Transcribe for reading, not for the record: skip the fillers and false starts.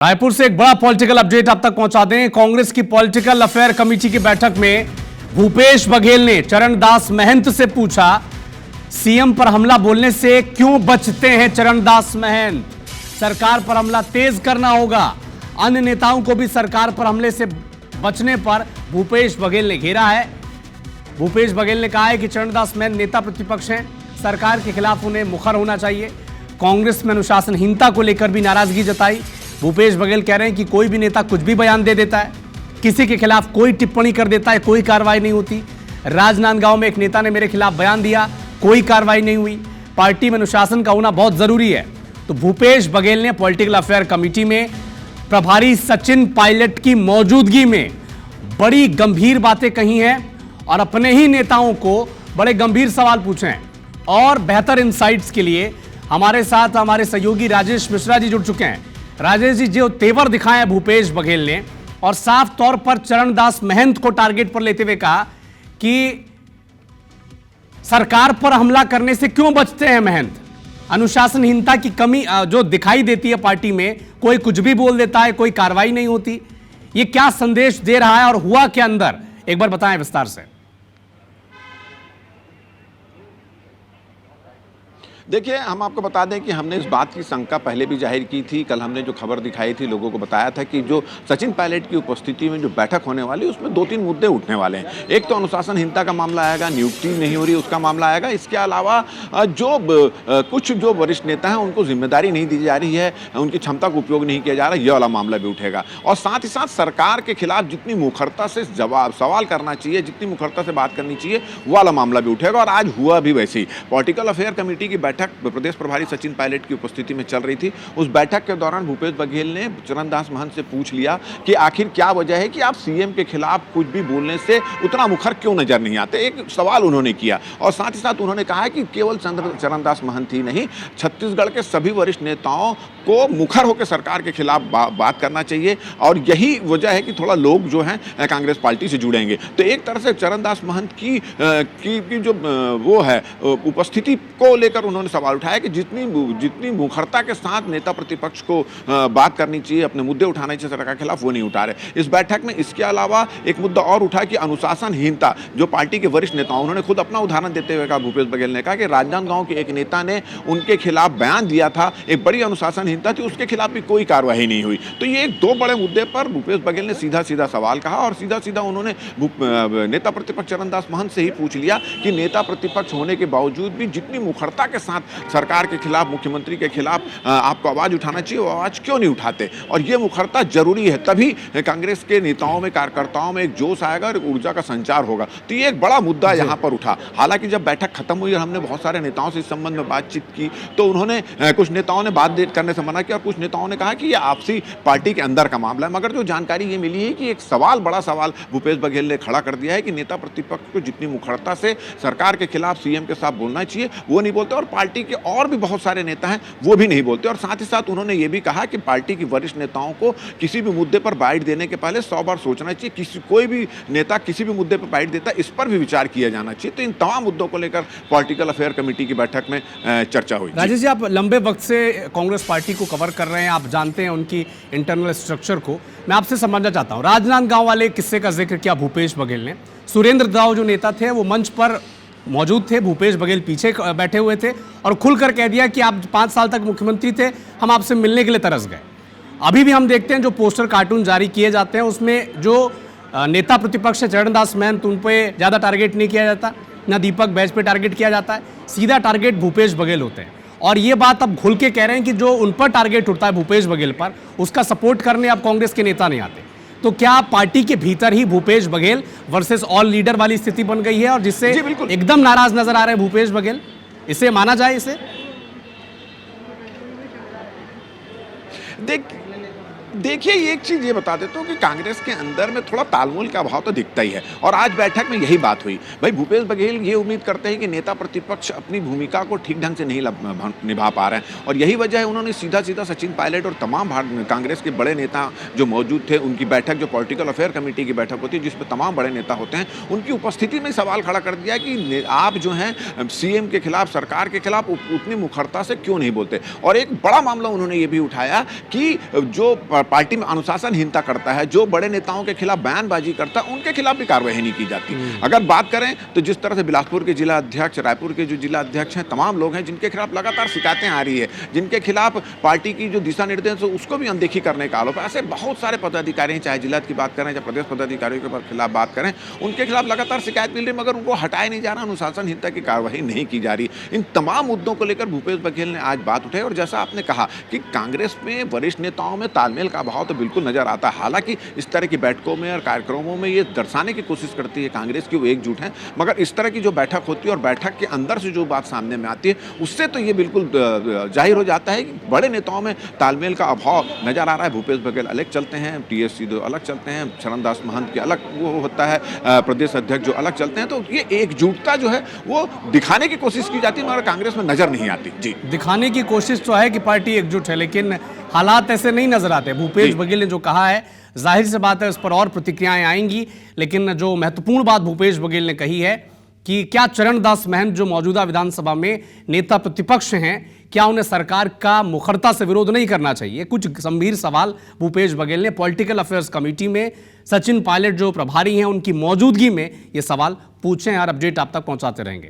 रायपुर से एक बड़ा पॉलिटिकल अपडेट आप तक पहुंचा दें। कांग्रेस की पॉलिटिकल अफेयर कमेटी की बैठक में भूपेश बघेल ने चरणदास महंत से पूछा, सीएम पर हमला बोलने से क्यों बचते हैं चरणदास महंत? सरकार पर हमला तेज करना होगा। अन्य नेताओं को भी सरकार पर हमले से बचने पर भूपेश बघेल ने घेरा है। भूपेश बघेल ने कहा है कि चरणदास महंत नेता प्रतिपक्ष हैं, सरकार के खिलाफ उन्हें मुखर होना चाहिए। कांग्रेस में अनुशासनहीनता को लेकर भी नाराजगी जताई। भूपेश बघेल कह रहे हैं कि कोई भी नेता कुछ भी बयान दे देता है, किसी के खिलाफ कोई टिप्पणी कर देता है, कोई कार्रवाई नहीं होती। राजनांदगांव में एक नेता ने मेरे खिलाफ बयान दिया, कोई कार्रवाई नहीं हुई। पार्टी में अनुशासन का होना बहुत जरूरी है। तो भूपेश बघेल ने पॉलिटिकल अफेयर कमेटी में प्रभारी सचिन पायलट की मौजूदगी में बड़ी गंभीर बातें कही हैं और अपने ही नेताओं को बड़े गंभीर सवाल पूछे हैं। और बेहतर इंसाइट्स के लिए हमारे साथ हमारे सहयोगी राजेश मिश्रा जी जुड़ चुके हैं। राजेश जी, जो तेवर दिखाए भूपेश बघेल ने और साफ तौर पर चरणदास महंत को टारगेट पर लेते हुए कहा कि सरकार पर हमला करने से क्यों बचते हैं महंत? अनुशासनहीनता की कमी जो दिखाई देती है पार्टी में, कोई कुछ भी बोल देता है, कोई कार्रवाई नहीं होती। ये क्या संदेश दे रहा है और हुआ क्या अंदर, एक बार बताएं विस्तार से। देखिए, हम आपको बता दें कि हमने इस बात की शंका पहले भी जाहिर की थी। कल हमने जो खबर दिखाई थी, लोगों को बताया था कि जो सचिन पायलट की उपस्थिति में जो बैठक होने वाली है, उसमें 2-3 मुद्दे उठने वाले हैं। एक तो अनुशासनहीनता का मामला आएगा, नियुक्ति नहीं हो रही उसका मामला आएगा। इसके अलावा कुछ जो वरिष्ठ नेता हैं उनको जिम्मेदारी नहीं दी जा रही है, उनकी क्षमता का उपयोग नहीं किया जा रहा, यह वाला मामला भी उठेगा। और साथ ही साथ सरकार के खिलाफ जितनी मुखरता से सवाल करना चाहिए, जितनी मुखरता से बात करनी चाहिए, वो वाला मामला भी उठेगा। और आज हुआ भी वैसे ही। पॉलिटिकल अफेयर कमेटी की बैठक प्रदेश प्रभारी सचिन पायलट की उपस्थिति में चल रही थी। उस बैठक के दौरान भूपेश बघेल ने चरणदास महंत से पूछ लिया कि आखिर क्या वजह है कि आप सीएम के खिलाफ कुछ भी बोलने से उतना मुखर क्यों नजर नहीं आते। एक सवाल उन्होंने किया और साथ ही साथ उन्होंने कहा कि केवल चरणदास महंत ही नहीं, छत्तीसगढ़ के सभी वरिष्ठ नेताओं को मुखर होकर सरकार के खिलाफ बात करना चाहिए। और यही वजह है कि थोड़ा लोग जो हैं कांग्रेस पार्टी से जुड़ेंगे। तो एक तरह से चरणदास महंत की जो वो है उपस्थिति को लेकर उन्होंने सवाल उठाया कि जितनी मुखरता के साथ नेता प्रतिपक्ष को बात करनी चाहिए, अपने मुद्दे उठाने चाहिए सरकार के खिलाफ, वो नहीं उठा रहे इस बैठक में। इसके अलावा एक मुद्दा और उठा कि अनुशासनहीनता, जो पार्टी के वरिष्ठ नेता, उन्होंने खुद अपना उदाहरण देते हुए कहा, भूपेश बघेल ने कहा कि राजनांदगांव के एक नेता ने उनके खिलाफ बयान दिया था, एक बड़ी अनुशासनहीनता थी, उसके खिलाफ भी कोई कार्रवाई नहीं हुई। तो ये एक दो बड़े मुद्दे पर भूपेश बघेल ने सीधा सीधा सवाल कहा और सीधा सीधा उन्होंने नेता प्रतिपक्ष चरणदास महंत से ही पूछ लिया कि नेता प्रतिपक्ष होने के बावजूद भी जितनी मुखरता के साथ सरकार के खिलाफ, मुख्यमंत्री के खिलाफ आपको आवाज उठाना चाहिए, वो आवाज क्यों नहीं उठाते? और ये मुखरता जरूरी है, तभी कांग्रेस के नेताओं में, कार्यकर्ताओं में एक जोश आएगा और ऊर्जा का संचार होगा। तो ये एक बड़ा मुद्दा यहाँ पर उठा। हालांकि जब बैठक खत्म हुई और हमने बहुत सारे नेताओं से इस संबंध में बातचीत की, तो उन्होंने कुछ नेताओं ने बात करने से मना किया और कुछ नेताओं ने कहा कि ये आपसी पार्टी के अंदर का मामला है। मगर जो जानकारी ये मिली है कि एक सवाल, बड़ा सवाल भूपेश बघेल ने खड़ा कर दिया है कि नेता प्रतिपक्ष को जितनी मुखरता से सरकार के खिलाफ, सीएम के साथ बोलना चाहिए, वो नहीं बोलते। और पार्टी के और भी बहुत सारे नेता हैं, वो भी नहीं बोलते। और साथ ही साथ उन्होंने ये भी कहा कि पार्टी की वरिष्ठ नेताओं को किसी भी मुद्दे पर बाइट देने के पहले 100 बार सोचना चाहिए। कोई भी नेता किसी भी मुद्दे पर बाइट देता है, इस पर भी विचार किया जाना चाहिए। तो इन तमाम मुद्दों को लेकर पॉलिटिकल अफेयर कमेटी की बैठक में चर्चा हुई। राजेश जी, आप लंबे वक्त से कांग्रेस पार्टी को कवर कर रहे हैं, आप जानते हैं उनकी इंटरनल स्ट्रक्चर को। मैं आपसे समझना चाहता हूं, राजनांदगांव वाले किस्से का जिक्र किया भूपेश बघेल ने। सुरेंद्र दाव जो नेता थे, वो मंच पर मौजूद थे, भूपेश बघेल पीछे बैठे हुए थे और खुलकर कह दिया कि आप 5 साल तक मुख्यमंत्री थे, हम आपसे मिलने के लिए तरस गए। अभी भी हम देखते हैं जो पोस्टर कार्टून जारी किए जाते हैं, उसमें जो नेता प्रतिपक्ष है चरणदास महंत, उन पर ज़्यादा टारगेट नहीं किया जाता, ना दीपक बैज पे टारगेट किया जाता है, सीधा टारगेट भूपेश बघेल होते हैं। और ये बात अब खुल के कह रहे हैं कि जो उन पर टारगेट उठता है भूपेश बघेल पर, उसका सपोर्ट करने अब कांग्रेस के नेता नहीं आते। तो क्या पार्टी के भीतर ही Bhupesh Baghel versus all leader वाली स्थिति बन गई है और जिससे एकदम नाराज नजर आ रहे हैं भूपेश बघेल? इसे माना जाए? इसे देखिए, एक चीज ये बता देता हूँ कि कांग्रेस के अंदर में थोड़ा तालमेल का अभाव तो दिखता ही है। और आज बैठक में यही बात हुई। भाई, भूपेश बघेल ये उम्मीद करते हैं कि नेता प्रतिपक्ष अपनी भूमिका को ठीक ढंग से नहीं निभा पा रहे हैं और यही वजह है उन्होंने सीधा सीधा सचिन पायलट और तमाम कांग्रेस के बड़े नेता जो मौजूद थे, उनकी बैठक, जो पॉलिटिकल अफेयर कमेटी की बैठक होती है जिसमें तमाम बड़े नेता होते हैं, उनकी उपस्थिति में सवाल खड़ा कर दिया कि आप जो हैं सीएम के खिलाफ, सरकार के खिलाफ उतनी मुखरता से क्यों नहीं बोलते। और एक बड़ा मामला उन्होंने ये भी उठाया कि जो पार्टी में अनुशासनहीनता करता है, जो बड़े नेताओं के खिलाफ बयानबाजी करता है, उनके खिलाफ भी कार्रवाई नहीं की जाती। अगर बात करें तो जिस तरह से बिलासपुर के जिला अध्यक्ष, रायपुर के जो जिला अध्यक्ष हैं, तमाम लोग हैं जिनके खिलाफ लगातार शिकायतें आ रही है, जिनके खिलाफ पार्टी की जो दिशा निर्देश है उसको भी अनदेखी करने का आरोप है। ऐसे बहुत सारे पदाधिकारी हैं, चाहे जिला की बात करें या प्रदेश पदाधिकारियों के खिलाफ बात करें, उनके खिलाफ लगातार शिकायत मिल रही, मगर उनको हटाया नहीं जा रहा, अनुशासनहीनता की कार्रवाई नहीं की जा रही। इन तमाम मुद्दों को लेकर भूपेश बघेल ने आज बात उठाई और जैसा आपने कहा कि कांग्रेस में वरिष्ठ नेताओं में तालमेल का अभाव तो बिल्कुल नजर आता है। हालांकि इस तरह की बैठकों में और कार्यक्रमों में ये दर्शाने की कोशिश करती है कांग्रेस की वो एकजुट है, मगर इस तरह की जो बैठक होती है और बैठक के अंदर से जो बात सामने में आती है उससे तो ये बिल्कुल जाहिर हो जाता है कि बड़े नेताओं में तालमेल का अभाव नजर आ रहा है। भूपेश बघेल अलग चलते हैं, टीएस सिंहदेव अलग चलते हैं, चरणदास महंत के अलग वो होता है, प्रदेश अध्यक्ष जो अलग चलते हैं, तो ये एकजुटता जो है वो दिखाने की कोशिश की जाती है मगर कांग्रेस में नजर नहीं आती। जी, दिखाने की कोशिश तो है कि पार्टी एकजुट है, लेकिन हालात ऐसे नहीं नजर आते। भूपेश बघेल ने जो कहा है, जाहिर सी बात है उस पर और प्रतिक्रियाएं आएंगी, लेकिन जो महत्वपूर्ण बात भूपेश बघेल ने कही है कि क्या चरणदास महंत जो मौजूदा विधानसभा में नेता प्रतिपक्ष हैं, क्या उन्हें सरकार का मुखरता से विरोध नहीं करना चाहिए? कुछ गंभीर सवाल भूपेश बघेल ने पॉलिटिकल अफेयर्स कमेटी में सचिन पायलट जो प्रभारी हैं उनकी मौजूदगी में ये सवाल पूछे हैं और अपडेट आप तक पहुंचाते रहेंगे।